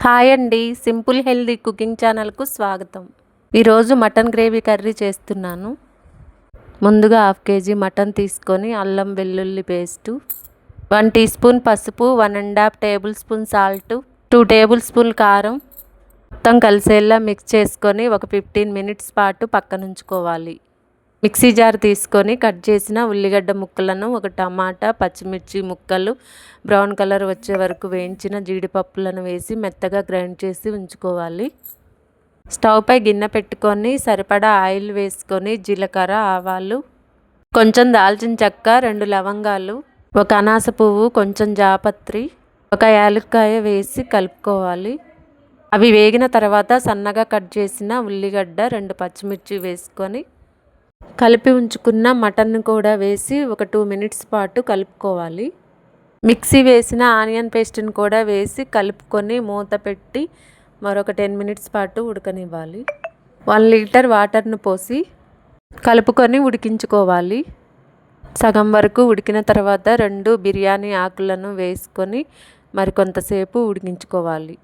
Hi అండి, simple healthy cooking ఛానల్కు స్వాగతం. ఈరోజు మటన్ గ్రేవీ కర్రీ చేస్తున్నాను. ముందుగా 1/2 kg మటన్ తీసుకొని అల్లం వెల్లుల్లి పేస్టు, 1 టీ స్పూన్ పసుపు, 1½ table spoon salt, 2 table spoon కారం మొత్తం కలిసేలా మిక్స్ చేసుకొని ఒక 15 మినిట్స్ పాటు పక్కనుంచుకోవాలి. మిక్సీ జార్ తీసుకొని కట్ చేసిన ఉల్లిగడ్డ ముక్కలను, ఒక టమాటా, పచ్చిమిర్చి ముక్కలు, బ్రౌన్ కలర్ వచ్చే వరకు వేయించిన జీడిపప్పులను వేసి మెత్తగా గ్రైండ్ చేసి ఉంచుకోవాలి. స్టవ్ పై గిన్నె పెట్టుకొని సరిపడా ఆయిల్ వేసుకొని జీలకర్ర, ఆవాలు, కొంచెం దాల్చిన చెక్క, 2 లవంగాలు, ఒక అనాస పువ్వు, కొంచెం జాపత్రి, ఒక యాలక్కాయ వేసి కలుపుకోవాలి. అవి వేగిన తర్వాత సన్నగా కట్ చేసిన ఉల్లిగడ్డ, 2 పచ్చిమిర్చి వేసుకొని కలిపి ఉంచుకున్న మటన్ కూడా వేసి ఒక 2 మినిట్స్ పాటు కలుపుకోవాలి. మిక్సీ వేసిన ఆనియన్ పేస్ట్ని కూడా వేసి కలుపుకొని మూత పెట్టి మరొక 10 మినిట్స్ పాటు ఉడకనివ్వాలి. 1 లీటర్ వాటర్ను పోసి కలుపుకొని ఉడికించుకోవాలి. సగం వరకు ఉడికిన తర్వాత 2 బిర్యానీ ఆకులను వేసుకొని మరికొంతసేపు ఉడికించుకోవాలి.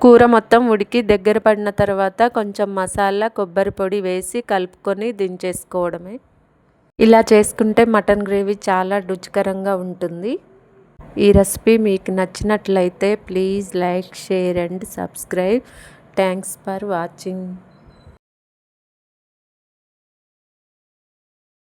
కూర మొత్తం ఉడికి దగ్గర పడిన తర్వాత కొంచెం మసాలా, కొబ్బరి పొడి వేసి కలుపుకొని దించేసుకోవడమే. ఇలా చేసుకుంటే మటన్ గ్రేవీ చాలా రుచికరంగా ఉంటుంది. ఈ రెసిపీ మీకు నచ్చినట్లయితే please like, share and subscribe. Thanks for watching.